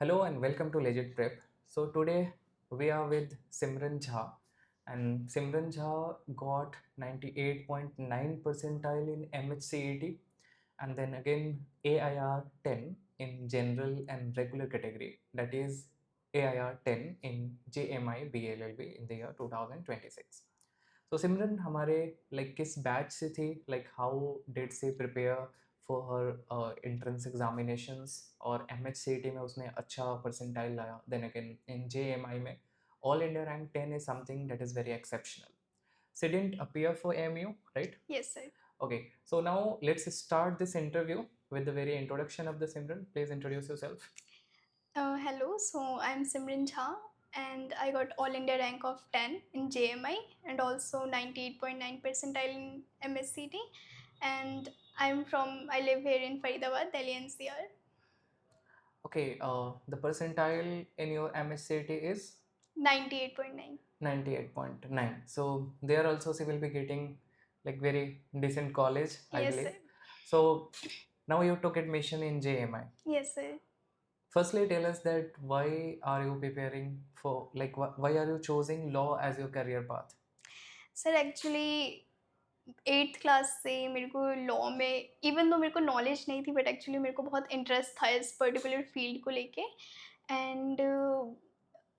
Hello and welcome to Legit Prep. So today we are with Simran Jha, and Simran Jha got 98.9 percentile in MHCET and then again AIR 10 in general and regular category, that is AIR 10 in JMI BLLB in the year 2026. So Simran हमारे like किस batch से थी, like how did she prepare for her entrance examinations, और MHCET में उसने अच्छा percentile लाया, then again in JMI में all India rank 10 is something that is very exceptional. She didn't appear for AMU, right? Yes, sir. Okay, so now let's start this interview with the very introduction of the Simran. Please introduce yourself. Hello, so I'm Simran Jha and I got All India rank of 10 in JMI and also 98.9 percentile in MSCT, and I live here in Faridabad, Delhi NCR. Okay, the percentile in your MHCET is 98.9. 98.9. So there also she will be getting like very decent college, I Yes, believe. sir. So now you took admission in JMI. Yes, sir. Firstly, tell us that why are you preparing for, like, why are you choosing law as your career path? Sir actually 8th class से मेरे को law में even though मेरे को knowledge नहीं थी, but actually मेरे को बहुत इंटरेस्ट था इस पर्टिकुलर फील्ड को लेके। एंड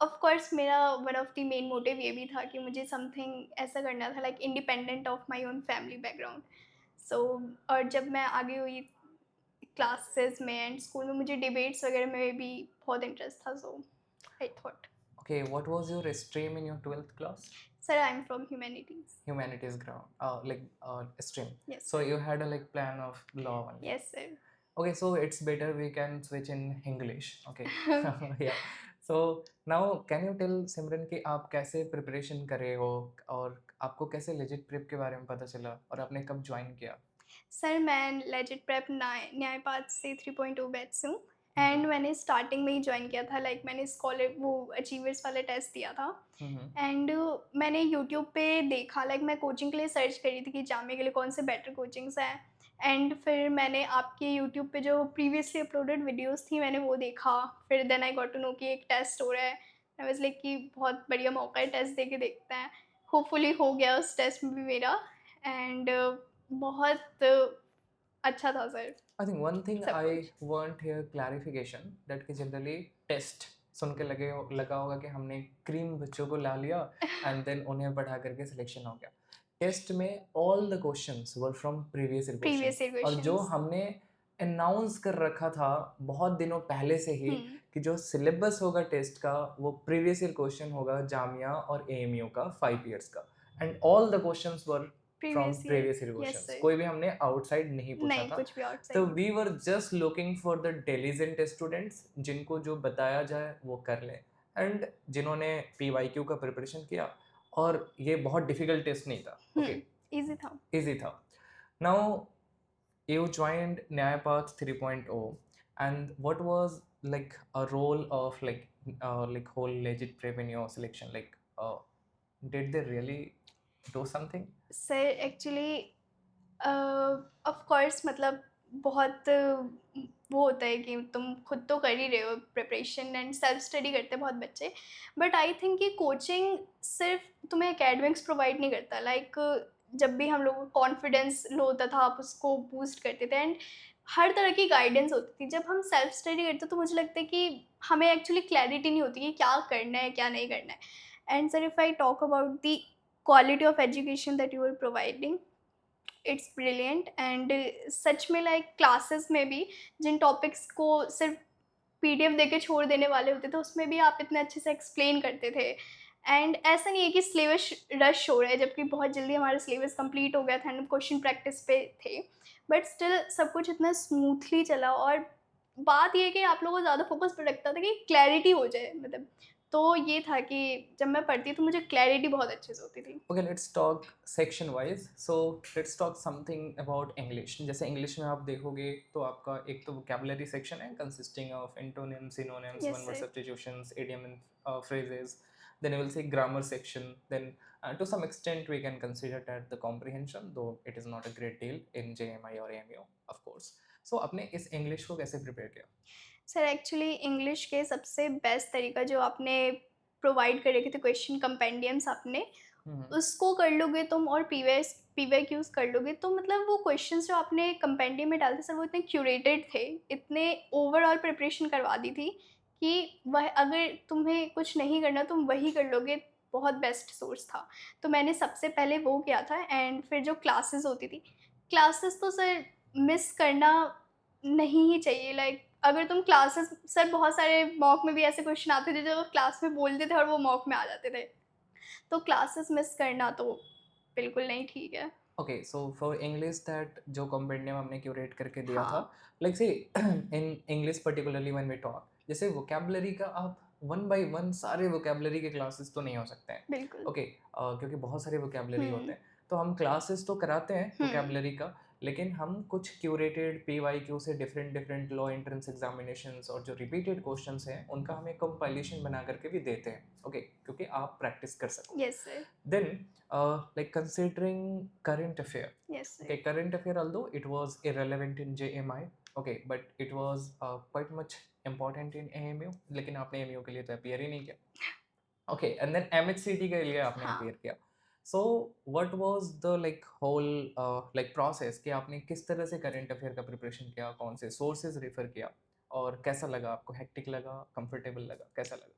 ऑफ कोर्स मेरा one of the main motive ये भी था कि मुझे समथिंग ऐसा करना था like independent of my own family background. So और जब मैं आगे हुई क्लासेस में एंड स्कूल में मुझे डिबेट्स वगैरह में भी बहुत इंटरेस्ट था, so I thought. Okay, what was your stream in your 12th class? Sir I am from humanities. Humanities ground, stream. Yes So you had a like plan of law only. Yes sir. Okay, so it's better we can switch in English. Okay. Yeah. So now can you tell Simran कि आप कैसे preparation कर रहे हो, और आपको कैसे legit prep के बारे में पता चला, और आपने कब ज्वाइन किया? सर मैं लेजिट प्रेप न्यायपाठ से 3.0 बैच से हूँ एंड मैंने स्टार्टिंग में ही ज्वाइन किया था। लाइक मैंने स्कॉलर वो अचीवर्स वाला टेस्ट दिया था एंड मैंने यूट्यूब पे देखा, लाइक मैं कोचिंग के लिए सर्च करी थी कि जामिया के लिए कौन से बेटर कोचिंग्स हैं। एंड फिर मैंने आपके यूट्यूब पे जो प्रीवियसली अपलोडेड वीडियोस थी मैंने वो देखा। फिर then I got to know कि एक टेस्ट हो रहा है। आई वाज लाइक कि बहुत बढ़िया मौका है, टेस्ट दे के देखते हैं। होपफुली हो गया उस टेस्ट में भी मेरा एंड बहुत अच्छा था sir. I think one thing सब I कुछ want here clarification that कि generally test सुन के लगा होगा कि हमने क्रीम बच्चों को ला लिया and then उन्हें पढ़ा करके सिलेक्शन हो गया। टेस्ट में all the questions were from previous year previous questions, year और जो क्वेश्चंस। हमने अनाउंस कर रखा था बहुत दिनों पहले से ही कि जो सिलेबस होगा टेस्ट का वो प्रीवियस ईयर क्वेश्चन होगा जामिया और एएमयू का 5 इयर्स का, and all the questions were from previous year. Previous year yes questions, sir. कोई भी हमने आउटसाइड नहीं पूछा नहीं था। कुछ भी तो outside. We were just looking for the diligent students जिनको जो बताया जाए वो कर लें, एंड जिन्होंने पीवाईक्यू का प्रिपरेशन किया, और ये बहुत डिफिकल्ट टेस्ट नहीं था। ओके, इजी था। इजी था। Now you joined Nyayapath 3.0, and what was like a role of like whole legit prep in your selection, like did they really do something? Sir actually of course मतलब बहुत वो होता है कि तुम खुद तो कर ही रहे हो प्रिपरेशन एंड सेल्फ स्टडी करते हैं बहुत बच्चे, बट आई थिंक कि कोचिंग सिर्फ तुम्हें एकेडमिक्स प्रोवाइड नहीं करता। लाइक जब भी हम लोगों को कॉन्फिडेंस लो होता था आप उसको बूस्ट करते थे एंड हर तरह की गाइडेंस होती थी। जब हम सेल्फ स्टडी करते तो मुझे लगता है कि हमें एक्चुअली क्लैरिटी नहीं होती कि क्या करना है क्या नहीं करना है। And sir if I talk about the quality of education that you are providing, it's brilliant and सच में लाइक क्लासेस में भी जिन टॉपिक्स को सिर्फ पीडीएफ देके छोड़ देने वाले होते थे उसमें भी आप इतने अच्छे से एक्सप्लेन करते थे। एंड ऐसा नहीं है कि सिलेबस रश हो रहा है, जबकि बहुत जल्दी हमारा सिलेबस कंप्लीट हो गया था एंड क्वेश्चन प्रैक्टिस पे थे, बट स्टिल सब कुछ इतना स्मूथली चला। और बात ये है कि आप लोगों को ज़्यादा फोकस पर रखता था कि क्लैरिटी हो जाए, मतलब तो ये था कि जब मैं पढ़ती तो मुझे क्लैरिटी बहुत अच्छे से होती थी। Okay, let's talk section wise. So let's talk something about English. जैसे English में आप देखोगे तो आपका एक तो vocabulary section है consisting of antonyms, synonyms, yes one word sir. substitutions, idiom and phrases. Then you will see grammar section. Then to some extent we can consider that the comprehension, though it is not a great deal in JMI or AMU, of course. So आपने इस English को कैसे prepare किया? Sir actually English के सबसे best तरीका जो आपने प्रोवाइड कर रखे थे क्वेश्चन कंपेंडियम्स आपने, हम्म। उसको कर लोगे तुम और पीवाईक्यूज कर लोगे तो मतलब वो क्वेश्चंस जो आपने कंपेंडियम में डालते सर वो इतने क्यूरेटेड थे, इतने ओवरऑल प्रिपरेशन करवा दी थी कि वह अगर तुम्हें कुछ नहीं करना तुम वही कर लोगे, बहुत बेस्ट सोर्स था। तो मैंने सबसे पहले वो किया था एंड फिर जो क्लासेस होती थी, क्लासेस तो सर मिस करना नहीं ही चाहिए। लाइक अगर तुम क्लासेस सर बहुत सारे मॉक में भी ऐसे क्वेश्चन आते थे जो क्लास में बोलते थे और वो मॉक में आ जाते थे। तो क्लासेस मिस करना तो बिल्कुल नहीं ठीक है। Okay, so for English that जो कॉम्पेंडियम हमने क्यूरेट करके दिया था, हाँ, like say in English particularly when we talk, जैसे वोकेबलरी का आप वन बाय वन सारे वोकेबलरी के क्लासेस तो नहीं हो सकते हैं। बिल्कुल। ओके, क्योंकि बहुत सारे वोकेबलरी होते हुँ, हैं, तो हम क्लासेस तो कराते हैं हुँ, वोकेबलरी का, लेकिन हम कुछ क्यूरेटेड पीवाईक्यू से different different law entrance examinations और जो रिपीटेड क्वेश्चंस हैं उनका हम एक कंपाइलेशन बना करके भी देते हैं। ओके, क्योंकि आप प्रैक्टिस कर सको। Yes sir, Then, like considering current affair, yes sir. okay, current affair, although it was irrelevant in JMI, okay, but it was quite much important in AMU. लेकिन आपने AMU के लिए तो appear ही नहीं किया. Okay, and then MHCT के लिए आपने हाँ, appear किया. So, what was the like whole like process कि आपने किस तरह से current affair का preparation किया, कौन से sources refer किया, और कैसा लगा आपको? Hectic लगा, comfortable लगा, कैसा लगा?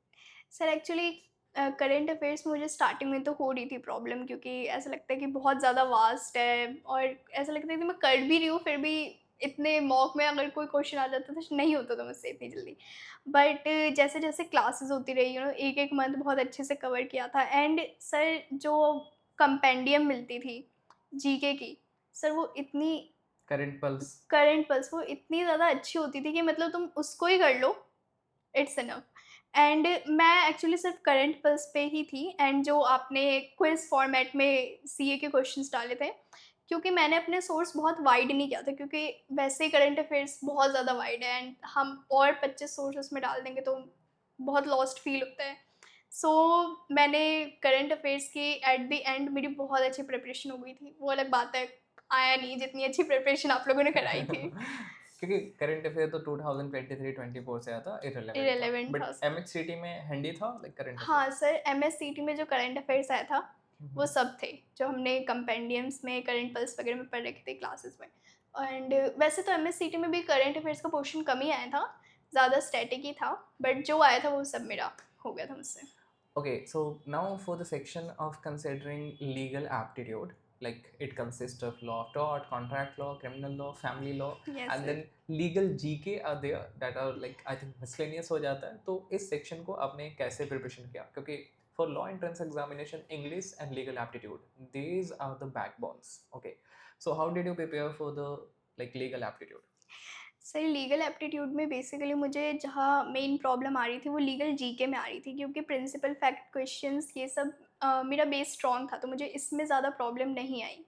सर एक्चुअली करंट अफेयर्स में मुझे स्टार्टिंग में तो हो रही थी प्रॉब्लम क्योंकि ऐसा लगता है कि बहुत ज़्यादा वास्ट है और ऐसा लगता है कि मैं कर भी रही हूँ फिर भी इतने मॉक में अगर कोई क्वेश्चन आ जाता तो नहीं होता था मुझसे इतनी जल्दी। बट जैसे जैसे क्लासेस होती रही एक एक मंथ बहुत अच्छे से कवर किया था एंड सर जो कंपेंडियम मिलती थी जीके की, सर वो इतनी Current pulse. करंट पल्स वो इतनी ज़्यादा अच्छी होती थी कि मतलब तुम उसको ही कर लो, इट्स इनफ। एंड मैं एक्चुअली सिर्फ करंट पल्स पे ही थी एंड जो आपने क्विज फॉर्मेट में सीए के क्वेश्चंस डाले थे, क्योंकि मैंने अपने सोर्स बहुत वाइड नहीं किया था क्योंकि वैसे ही करंट अफेयर्स बहुत ज़्यादा वाइड है एंड हम और 25 सोर्स उसमें डाल देंगे तो बहुत लॉस्ट फील होता है। सो मैंने करंट अफेयर्स की एट द एंड मेरी बहुत अच्छी प्रिपरेशन हो गई थी, वो अलग बात है आया नहीं जितनी अच्छी प्रिपरेशन आप लोगों ने कराई थी। क्योंकि करंट अफेयर तो 2023-24 से आया था, इररिलेवेंट था, इरेलीवेंट बट था। एमएचसीटी में हैंडी था लाइक करंट अफेयर। हाँ सर, एमएससीटी में जो करंट अफेयर्स आया था, वो सब थे, जो हमने कंपेंडियम्स में करंट पल्स वगैरह में पढ़ रखे थे क्लासेस में। एंड वैसे तो एमएससीटी में भी करंट अफेयर्स का पोर्शन कम ही आया था, ज़्यादा स्टैटिक ही था, बट जो आया था वो सब मेरा हो गया था मुझसे। Okay, so now for the section of considering legal aptitude, like it consists of law of tort, contract law, criminal law, family law, yes and sir. then legal GK are there that are like I think miscellaneous हो जाता है. तो इस section को आपने कैसे preparation किया? क्योंकि for law entrance examination, English and legal aptitude, these are the backbones. Okay, so how did you prepare for the like legal aptitude? Sir legal aptitude में बेसिकली मुझे जहाँ मेन प्रॉब्लम आ रही थी वो लीगल जीके में आ रही थी क्योंकि प्रिंसिपल फैक्ट क्वेश्चंस ये सब मेरा बेस स्ट्रॉन्ग था तो मुझे इसमें ज़्यादा प्रॉब्लम नहीं आई।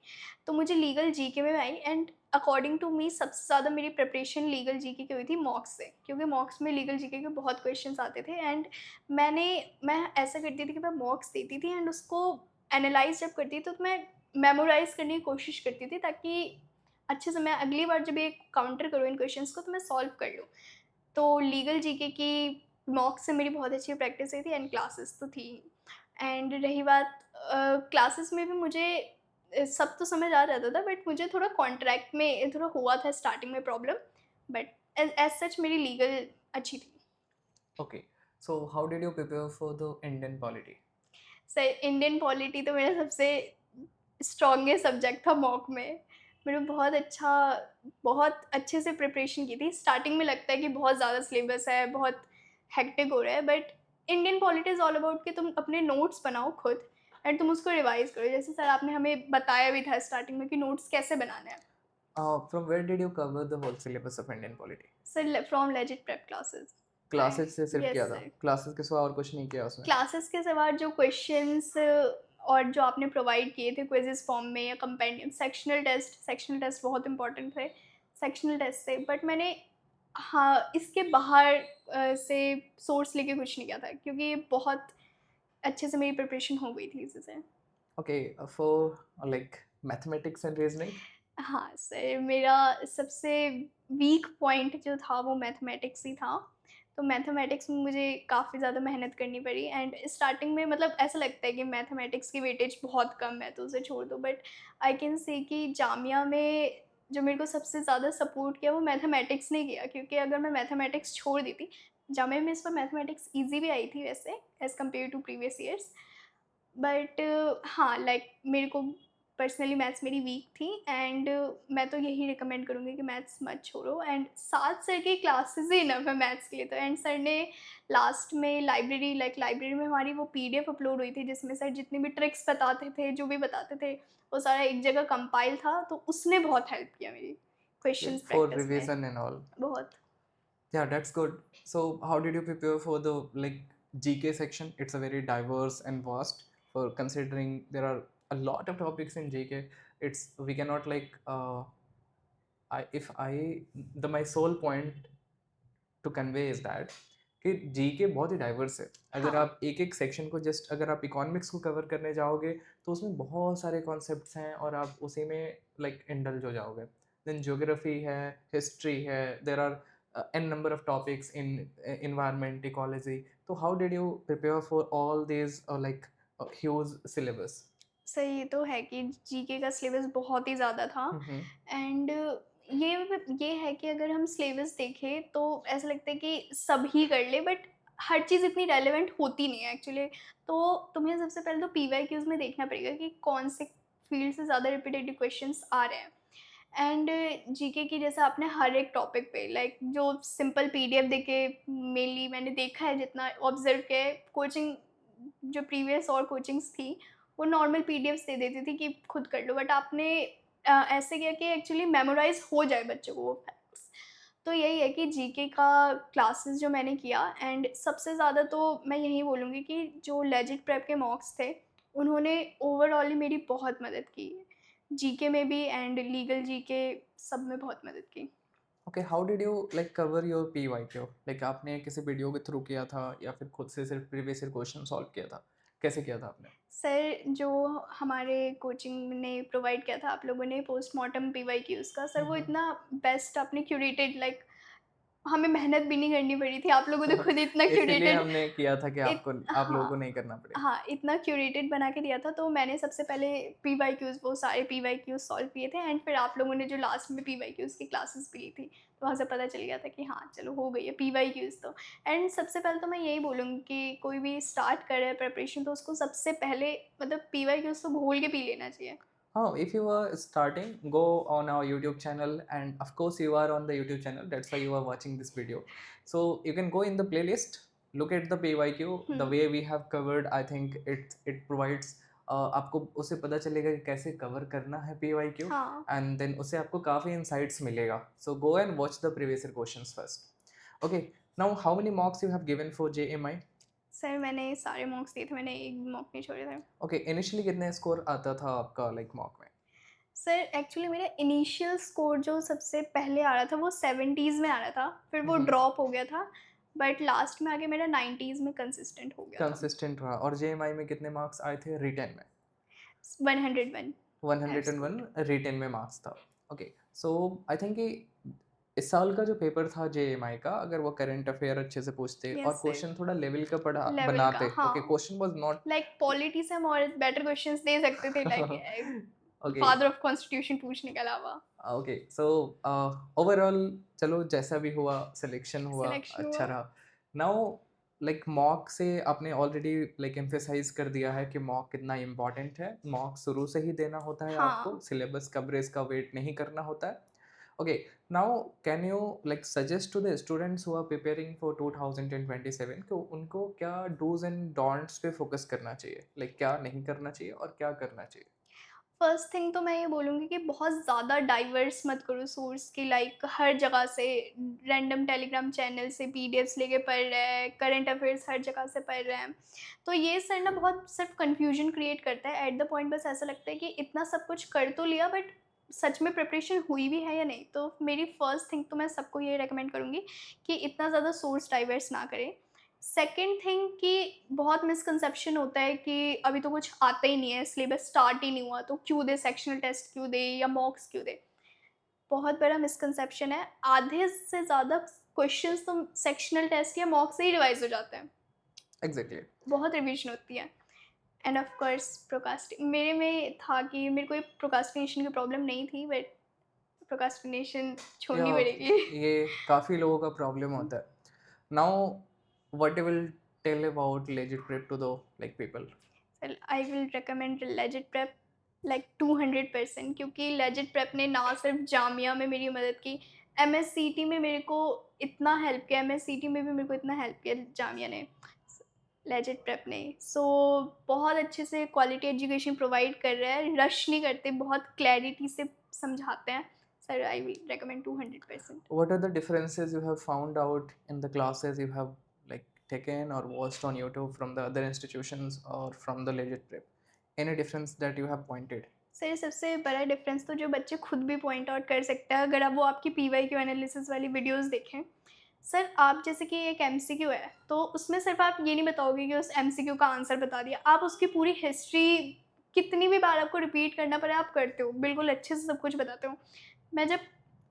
तो मुझे लीगल जीके में आई एंड अकॉर्डिंग टू मी सबसे ज़्यादा मेरी प्रिपरेशन लीगल जीके की हुई थी मॉक्स से क्योंकि मॉक्स में लीगल जीके के बहुत क्वेश्चंस आते थे एंड मैं ऐसा करती थी कि मैं मॉक्स देती थी एंड उसको एनालाइज जब करती थी तो मैं मेमोराइज करने की कोशिश करती थी ताकि अच्छे से मैं अगली बार जब ये काउंटर करूँ इन क्वेश्चंस को तो मैं सॉल्व कर लूँ। तो लीगल जीके की मॉक से मेरी बहुत अच्छी प्रैक्टिस हुई थी एंड क्लासेस तो थी। एंड रही बात क्लासेस में भी मुझे सब तो समझ आ जाता था बट मुझे थोड़ा कॉन्ट्रैक्ट में थोड़ा हुआ था स्टार्टिंग में प्रॉब्लम, बट एज सच मेरी लीगल अच्छी थी। Okay, so how did you prepare for the Indian polity? Sir Indian polity तो मेरा सबसे स्ट्रॉन्गेस्ट सब्जेक्ट था मॉक में। मैंने बहुत अच्छे से प्रिपरेशन की थी। स्टार्टिंग में लगता है कि बहुत ज़्यादा सिलेबस है, बहुत हेक्टिक हो रहा है, but Indian polity is all about कि तुम अपने नोट्स बनाओ खुद एंड तुम उसको रिवाइज़ करो। जैसे सर आपने हमें बताया भी था स्टार्टिंग में कि नोट्स कैसे बनाने हैं। From where did you cover the whole syllabus of Indian polity? Sir from legit prep classes. Classes से सिर्फ किया यस था, सर। क्लासेस के सिवा और कुछ नहीं किया उसमें? क्लासेस के सिवा जो क्वेश्चंस और जो आपने प्रोवाइड किए थे क्विज़ेज़ फॉर्म में या कंपेंडियम सेक्शनल टेस्ट बहुत इंपॉर्टेंट थे, सेक्शनल टेस्ट से, बट मैंने हाँ, इसके बाहर से सोर्स लेके कुछ नहीं किया था क्योंकि ये बहुत अच्छे से मेरी प्रिपरेशन हो गई थी इससे। Okay, for like mathematics and reasoning. हाँ सर, मेरा सबसे वीक पॉइंट जो था वो मैथमेटिक्स ही था। तो मैथमेटिक्स में मुझे काफ़ी ज़्यादा मेहनत करनी पड़ी एंड स्टार्टिंग में मतलब ऐसा लगता है कि मैथमेटिक्स की वेटेज बहुत कम है तो उसे छोड़ दो, बट आई कैन से कि जामिया में जो मेरे को सबसे ज़्यादा सपोर्ट किया वो मैथमेटिक्स ने किया, क्योंकि अगर मैं मैथमेटिक्स छोड़ देती, जामिया में इस बार मैथमेटिक्स ईज़ी भी आई थी वैसे as compare to previous years, but हाँ, लाइक मेरे को पर्सनली मैथ्स मेरी वीक थी एंड मैं तो यही रिकमेंड करूँगी कि मैथ्स मत छोड़ो एंड 7 सर की क्लासेस ही इनफ है मैथ्स के लिए तो। एंड सर ने लास्ट में लाइब्रेरी में हमारी वो पीडीएफ अपलोड हुई थी जिसमें सर जितनी भी ट्रिक्स बताते थे, जो भी बताते थे, वो सारा एक जगह कंपाइल था, तो उसने बहुत हेल्प किया मेरी क्वेश्चंस For प्रैक्टिस में। revision and all. बहुत। Yeah, that's good. So, how did you prepare for the like GK section? It's a very diverse and vast. For considering there are a lot of topics in GK, it's we cannot like I if I the my sole point to convey is that कि GK बहुत ही diverse है। अगर हाँ, आप एक एक section को just अगर आप इकोनॉमिक्स को कवर करने जाओगे तो उसमें बहुत सारे कॉन्सेप्ट्स हैं और आप उसी में लाइक इंडल्ज हो जाओगे। देन ज्योग्राफी है, हिस्ट्री है, there are an number of topics in environment, ecology. तो how did you prepare for all this like huge syllabus? Sir ये तो है कि जीके का सिलेबस बहुत ही ज़्यादा था एंड ये है कि अगर हम सिलेबस देखें तो ऐसा लगता है कि सब ही कर ले, बट हर चीज़ इतनी रेलेवेंट होती नहीं है एक्चुअली। तो तुम्हें सबसे पहले तो पीवाईक्यूज़ में देखना पड़ेगा कि कौन से फील्ड से ज़्यादा रिपीटेटिव क्वेश्चंस आ रहे हैं एंड जीके की जैसे आपने हर एक टॉपिक पे लाइक जो सिंपल पीडीएफ देके मेनली मैंने देखा है, जितना ऑब्जर्व किया है, कोचिंग जो प्रीवियस और कोचिंग्स थी वो नॉर्मल पीडीएफ्स दे देती थी कि खुद कर लो, बट आपने ऐसे किया कि एक्चुअली मेमोराइज हो जाए बच्चों को वो फैक्ट्स। तो यही है कि जीके का क्लासेस जो मैंने किया एंड सबसे ज़्यादा तो मैं यही बोलूँगी कि जो लेजिट प्रेप के मॉक्स थे उन्होंने ओवरऑल मेरी बहुत मदद की, जीके में भी एंड लीगल जीके सब में बहुत मदद की। Okay, how did you like cover your PYQ? Like आपने किसी वीडियो के थ्रू किया था या फिर खुद से सिर्फ प्रीवियस ईयर क्वेश्चन सॉल्व किया था? कैसे किया था आपने? सर जो हमारे कोचिंग ने प्रोवाइड किया था आप लोगों ने पोस्टमार्टम पीवाईक्यूज़ का, सर वो हम्म। इतना बेस्ट आपने क्यूरेटेड, लाइक हमें मेहनत भी नहीं करनी पड़ी थी, आप लोगों ने खुद इतना इसीलिए क्यूरेटेड हमने किया था कि इत आपको आप लोगों को हाँ, नहीं करना पड़े। हाँ, इतना क्यूरेटेड बना के दिया था, तो मैंने सबसे पहले पीवाईक्यूज़ वो सारे पीवाईक्यूज़ सॉल्व किए थे एंड फिर आप लोगों ने जो लास्ट में पीवाईक्यूज़ की क्लासेस भी ली थी, तो वहाँ से पता चल गया था कि हाँ, चलो हो गई है पीवाईक्यूज़ तो। एंड सबसे पहले तो मैं यही बोलूँगी कि कोई भी स्टार्ट करे है प्रिपरेशन तो उसको सबसे पहले मतलब पीवाईक्यूज़ तो घोल के पी लेना चाहिए। Oh, if you are starting, go on our YouTube channel, and of course, you are on the YouTube channel. That's why you are watching this video. So you can go in the playlist, look at the PYQ. The hmm, way we have covered, I think it provides आपको उससे पता चलेगा कि कैसे cover करना है PYQ, हाँ। and then उससे आपको काफ़ी insights मिलेगा. So go and watch the previous year questions first. Okay, now how many mocks you have given for JMI? Sir मैंने सारे मॉक्स दिए थे, मैंने एक भी मॉक नहीं छोड़े थे। Okay, initially कितने स्कोर आता था आपका like mock में? सर एक्चुअली मेरा इनिशियल स्कोर जो सबसे पहले आ रहा था वो 70s में आ रहा था, फिर वो ड्रॉप हो गया था, बट लास्ट में आके मेरा 90s में कंसिस्टेंट हो गया था। कंसिस्टेंट रहा। और जेएमआई में कितने मार्क्स आए थे रिटेन में? 101 101 एब्सोल्युटली। रिटेन में मार्क्स था। ओके, सो आई थिंक कि इस साल का जो पेपर था जेएमआई का, अगर वो करंट अफेयर अच्छे से पूछते और यस सर, क्वेश्चन थोड़ा लेवल का पढ़ा लेवल का, बनाते। ओके, हाँ। Question was not like polity से हम और बेटर क्वेश्चंस दे सकते थे, like okay. Father of constitution पूछने के अलावा। ओके, सो ओवरऑल चलो जैसा भी हुआ सिलेक्शन हुआ, सिलेक्शन अच्छा हुआ। रहा। नाउ लाइक मॉक से आपने ऑलरेडी लाइक एम्फेसाइज कर दिया है कि मॉक कितना इम्पोर्टेंट है। मॉक शुरू से ही देना होता है आपको, हाँ, सिलेबस कवरेज का वेट नहीं करना होता है। Okay, now can you like suggest to the students who are preparing for 2027 कि उनको क्या डूज एंड डोंट्स पे फोकस करना चाहिए, लाइक क्या नहीं करना चाहिए और क्या करना चाहिए? फर्स्ट थिंग तो मैं ये बोलूँगी कि बहुत ज़्यादा डाइवर्स मत करो सोर्स की, लाइक हर जगह से रैंडम टेलीग्राम चैनल से पीडीएफ्स लेके पढ़ रहे हैं, करंट अफेयर्स हर जगह से पढ़ रहे हैं। तो ये सर ना बहुत सिर्फ कन्फ्यूजन क्रिएट करता है एट द पॉइंट, बस ऐसा लगता है कि इतना सब कुछ कर तो लिया बट सच में प्रिपरेशन हुई भी है या नहीं। तो मेरी फर्स्ट थिंग तो मैं सबको ये रिकमेंड करूँगी कि इतना ज़्यादा सोर्स डाइवर्स ना करें। सेकंड थिंग कि बहुत मिसकंसेप्शन होता है कि अभी तो कुछ आता ही नहीं है, सिलेबस स्टार्ट ही नहीं हुआ, तो क्यों दे, सेक्शनल टेस्ट क्यों दे या मॉक्स क्यों दे? बहुत बड़ा मिसकंसेप्शन है। आधे से ज़्यादा क्वेश्चंस तो सेक्शनल टेस्ट या मॉक से ही रिवाइज़ हो जाते हैं। एग्जैक्टली। बहुत रिवीजन होती है। एंड ऑफ कोर्स मेरे में था कि मेरे को प्रोक्रास्टिनेशन की प्रॉब्लम नहीं थी, बट प्रोक्रास्टिनेशन या छोड़नी पड़ेगी। ये काफ़ी लोगों का प्रॉब्लम होता है। Now what you will tell about legit prep to the like people? I will recommend legit prep like 200%, क्योंकि लेजिट प्रेप ने ना सिर्फ जामिया में मेरी मदद की, एमएससीटी में मेरे को इतना हेल्प किया, एमएससीटी में भी मेरे को इतना हेल्प किया जामिया ने, लेजिट प्रेप ने। सो बहुत अच्छे से क्वालिटी एजुकेशन प्रोवाइड कर रहा है, रश नहीं करते, बहुत क्लैरिटी से समझाते हैं। Sir I will recommend 200%। What are the differences you have found out in the classes you have like taken or watched on YouTube from the other institutions or from the legit prep? Any difference that you have pointed? Sir सबसे बड़ा difference तो जो बच्चे खुद भी point out कर सकते हैं, अगर आप वो आपकी पीवाईक्यू एनालिसिस वाली वीडियोस देखें। सर आप जैसे कि एक एमसीक्यू है, तो उसमें सिर्फ आप ये नहीं बताओगे कि उस एमसीक्यू का आंसर बता दिया, आप उसकी पूरी हिस्ट्री कितनी भी बार आपको रिपीट करना पड़े आप करते हो, बिल्कुल अच्छे से सब कुछ बताते हो। मैं जब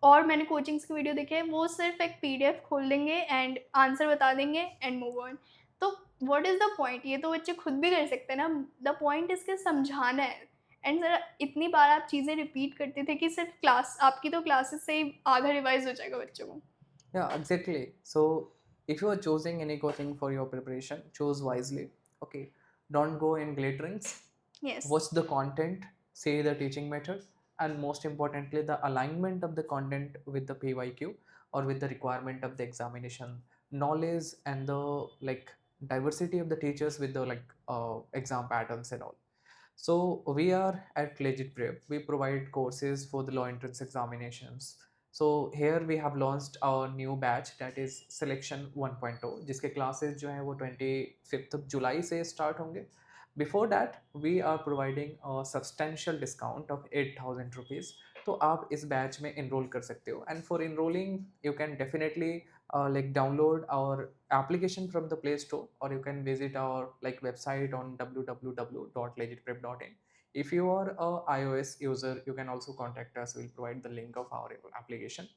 और मैंने कोचिंग्स की वीडियो देखे हैं, वो सिर्फ एक पीडीएफ खोल देंगे एंड आंसर बता देंगे एंड मूव ऑन। तो व्हाट इज़ द पॉइंट? ये तो बच्चे खुद भी कर सकते हैं ना। द पॉइंट इसके समझाना है। एंड सर इतनी बार आप चीज़ें रिपीट करते थे कि सिर्फ क्लास आपकी तो क्लासेस से ही आधा रिवाइज हो जाएगा बच्चों को। Yeah, exactly. So if you are choosing any coaching for your preparation, choose wisely. Okay. Don't go in glitterings. Yes. Watch the content, say the teaching method, and most importantly, the alignment of the content with the PYQ or with the requirement of the examination, knowledge and the like diversity of the teachers with the like exam patterns and all. So we are at Legit Prep. We provide courses for the law entrance examinations. So here we have launched our new batch that is Selection 1.0 जिसके classes जो हैं वो 25th of July से start होंगे. Before that we are providing a substantial discount of 8,000 rupees. तो आप इस batch में enroll कर सकते हो. And for enrolling you can definitely like download our application from the Play Store, or you can visit our like website on www.legitprep.in. If you are a iOS user, you can also contact us. We'll provide the link of our application.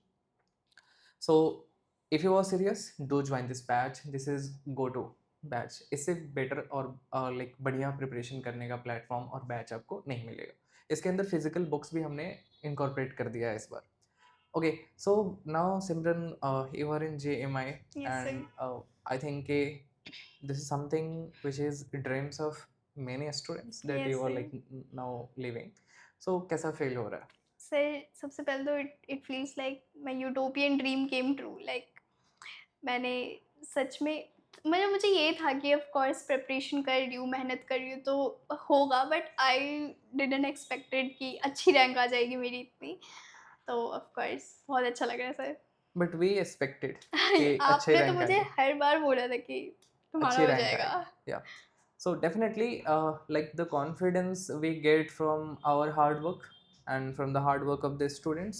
So if you are serious, do join this batch. This is go to batch, इससे better और like बढ़िया preparation करने का platform और batch आपको नहीं मिलेगा. इसके अंदर फिजिकल बुक्स भी हमने इनकॉर्पोरेट कर दिया है इस बार. Okay, so now Simran, you are in JMI, yes sir. and I think this is something which is dreams of many students that yes you are sir. like now living. So कैसा feel हो रहा है? Sir सबसे पहले तो it it feels like my utopian dream came true. Like मैंने सच में मतलब मुझे ये था कि ऑफ कोर्स प्रिपरेशन कर रही हूँ, मेहनत कर रही हूँ तो होगा, बट आई डिडंट एक्सपेक्टेड कि अच्छी रैंक आ जाएगी मेरी इतनी। तो ऑफ कोर्स बहुत अच्छा लग रहा है सर। But we expected कि अच्छे आपने तो रैंक मुझे आएंगे, हर बार बोला था कि तुम्हारा अच्छी हो रैंक जाएगा। आएगी. Yeah. So definitely, like the confidence we get from our hard work and from the hard work of the students,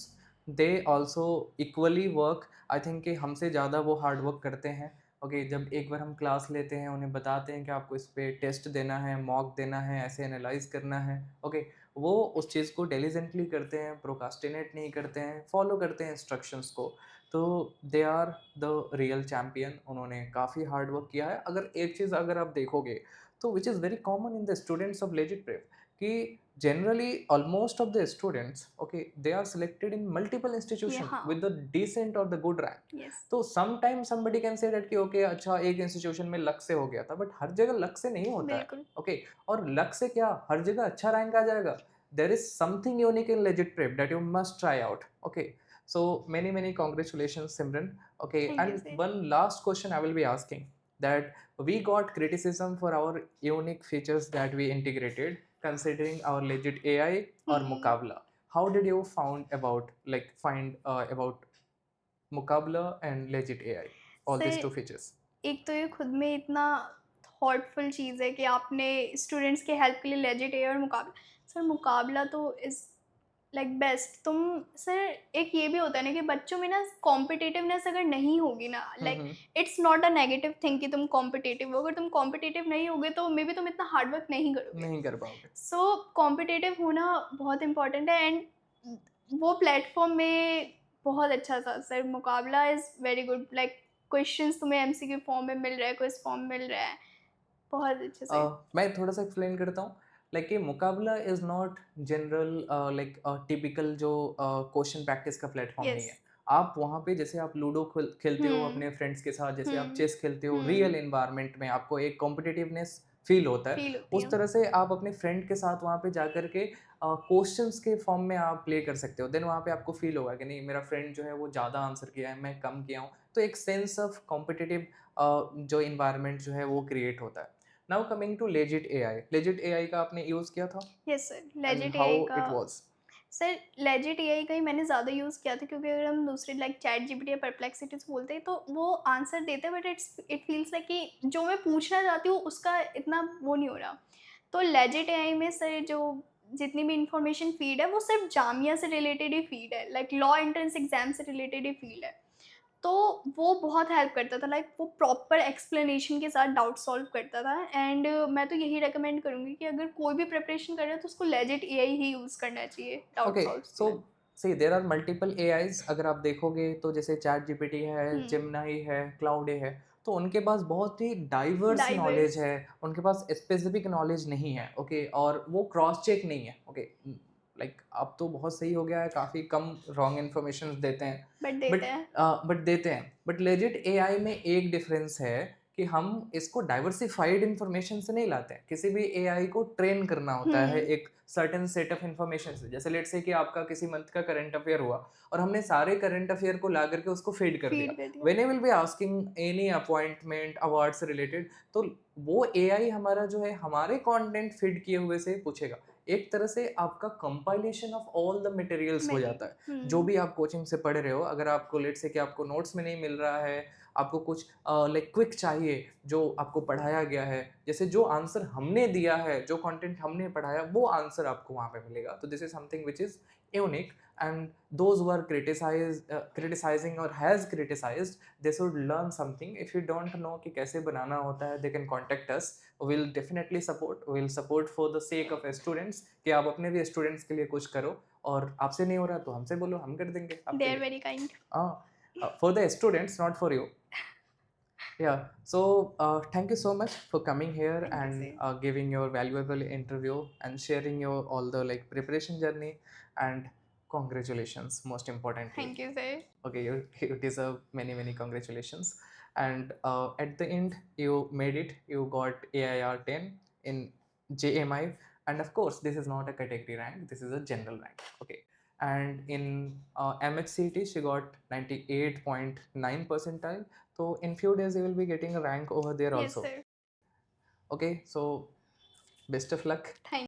they also equally work. I think कि हमसे ज़्यादा वो हार्ड वर्क करते हैं. ओके, जब एक बार हम क्लास लेते हैं, उन्हें बताते हैं कि आपको इस पे टेस्ट देना है, मॉक देना है, ऐसे एनालाइज करना है. ओके, वो उस चीज़ को डिलीजेंटली करते हैं, प्रोकास्टिनेट नहीं करते हैं, फॉलो करते हैं इंस्ट्रक्शंस को. तो they are the real champion. उन्होंने काफ़ी हार्ड वर्क किया है. अगर एक चीज़ अगर आप देखोगे तो which is very common in the students of legit prep कि generally almost of the students, okay, they are selected in multiple ये institution हाँ। with the decent or the good rank. Yes. तो sometimes somebody can say that कि okay, अच्छा एक institution में luck से हो गया था, बट हर जगह लक से नहीं होता है. बिल्कुल। ओके, और लक से क्या हर जगह अच्छा रैंक आ जाएगा? there is something unique in legit prep that you must try out. Okay, so many congratulations Simran. Okay, thank you and sir. one last question I will be asking, that we got criticism for our unique features that we integrated considering our legit AI or Muqabla. How did you find about Muqabla and legit AI, all these two sir features? एक तो ये खुद में इतना thoughtful चीज़ है कि आपने students के हेल्प के लिए लेजिट है, और मुकाबला, सर मुकाबला तो इज़ लाइक बेस्ट तुम सर एक ये भी होता है ना कि बच्चों में ना कॉम्पिटिटिवनेस अगर नहीं होगी ना like hmm, it's not a negative thing कि तुम कॉम्पिटिटिव हो अगर तुम कॉम्पिटिटिव नहीं होगे तो मे बी तुम इतना हार्ड वर्क नहीं करोगे नहीं कर पाओगे। सो कॉम्पिटिटिव होना बहुत इंपॉर्टेंट है एंड वो प्लेटफॉर्म में बहुत अच्छा था सर मुकाबला is very good like questions तुम्हें एमसीक्यू फॉर्म में मिल रहा है क्विज फॉर्म मिल रहा है बहुत अच्छे से मैं थोड़ा सा एक्सप्लेन करता हूँ। लाइक ये मुकाबला is not general like typical जो क्वेश्चन प्रैक्टिस का प्लेटफॉर्म नहीं यस है। आप वहाँ पे जैसे आप लूडो खेलते हो हम्म अपने फ्रेंड्स के साथ, जैसे आप हम्म चेस खेलते हो हम्म रियल एनवायरनमेंट में, आपको एक कॉम्पिटिटिवनेस फील होता है। फील होती उस है तरह से आप अपने फ्रेंड के साथ वहाँ पे जा कर के क्वेश्चंस के फॉर्म में आप प्ले कर सकते हो। देन वहाँ पे आपको फील होगा कि नहीं, मेरा फ्रेंड जो है वो ज़्यादा आंसर किया है, मैं कम किया हूँ। तो एक सेंस ऑफ कॉम्पिटिटिव जो इन्वायरमेंट जो है वो क्रिएट होता है। Now coming to legit AI. Legit AI का आपने यूज़ किया था yes sir and legit AI how का it was? Sir legit AI का ही मैंने ज़्यादा यूज़ किया था क्योंकि अगर हम दूसरे लाइक चैट जीपीटी या परप्लेक्सिटीज बोलते हैं तो वो आंसर देते हैं बट इट फील्स लाइक कि जो मैं पूछना चाहती हूँ उसका इतना वो नहीं हो रहा तो लेजिट एआई में सर जो जितनी भी इंफॉर्मेशन फीड है वो सिर्फ जामिया से रिलेटेड ही फीड है लाइक लॉ एंट्रेंस एग्जाम से रिलेटेड ही फीड है तो वो बहुत हेल्प करता था लाइक वो प्रॉपर एक्सप्लेनेशन के साथ डाउट सॉल्व करता था एंड मैं तो यही रेकमेंड करूँगी कि अगर कोई भी प्रिपरेशन कर रहा है तो उसको लेजिट एआई ही यूज़ करना चाहिए डाउट ओके, सॉल्व के सो लिए सी देयर आर मल्टीपल एआईज। अगर आप देखोगे तो जैसे चैट जीपीटी है, हुँ, जेमिनी है, क्लाउड है, तो उनके पास बहुत ही डाइवर्स नॉलेज डाइवर्स है। उनके पास स्पेसिफिक नॉलेज नहीं है, ओके, और वो क्रॉस चेक नहीं है, ओके। लाइक अब तो बहुत सही हो गया है, काफ़ी कम रॉन्ग इन्फॉर्मेशन देते हैं, बट देते बट हैं। देते हैं। बट लेजिट एआई में एक डिफरेंस है कि हम इसको डाइवर्सिफाइड इन्फॉर्मेशन से नहीं लाते हैं। किसी भी एआई को ट्रेन करना होता है हुँ, एक सर्टेन सेट ऑफ इन्फॉर्मेशन से। जैसे लेट्स से कि आपका किसी मंथ का करंट अफेयर हुआ और हमने सारे करंट अफेयर को ला करके उसको फीड कर दिया। फीड कर दिया। When I will be asking any appointment award से रिलेटेड, तो वो एआई हमारा जो है हमारे कंटेंट फीड किए हुए से पूछेगा। एक तरह से आपका compilation of all the materials हो जाता है। जो हुँ, भी आप कोचिंग से पढ़ रहे हो, अगर आपको लेट्स से कि आपको नोट्स में नहीं मिल रहा है, आपको कुछ लाइक क्विक चाहिए जो आपको पढ़ाया गया है, जैसे जो आंसर हमने दिया है, जो कंटेंट हमने पढ़ाया, वो आंसर आपको वहाँ पे मिलेगा। तो this is something which is unique, and those who are criticising और has criticised, they should learn something. If you don't know कि कैसे बनाना होता है, they can contact us. Will definitely support, will support for the sake of students, कि आप अपने भी स्टूडेंट्स के लिए कुछ करो। और आपसे नहीं हो रहा तो हमसे बोलो, हम कर देंगे दे आपके आर लिए। Very kind. For the students, not for you. Yeah. So thank you so much for coming here thank you and sir. giving your valuable interview and sharing your all the like preparation journey, and congratulations most importantly. Thank you sir. Okay, you deserve many congratulations. And at the end you made it. You got AIR 10 in JMI, and of course this is not a category rank. This is a general rank. Okay. And in MHCT she got 98.9 percentile. So in few days you will be getting a rank over there yes also. Sir. Okay, so best of luck. Thank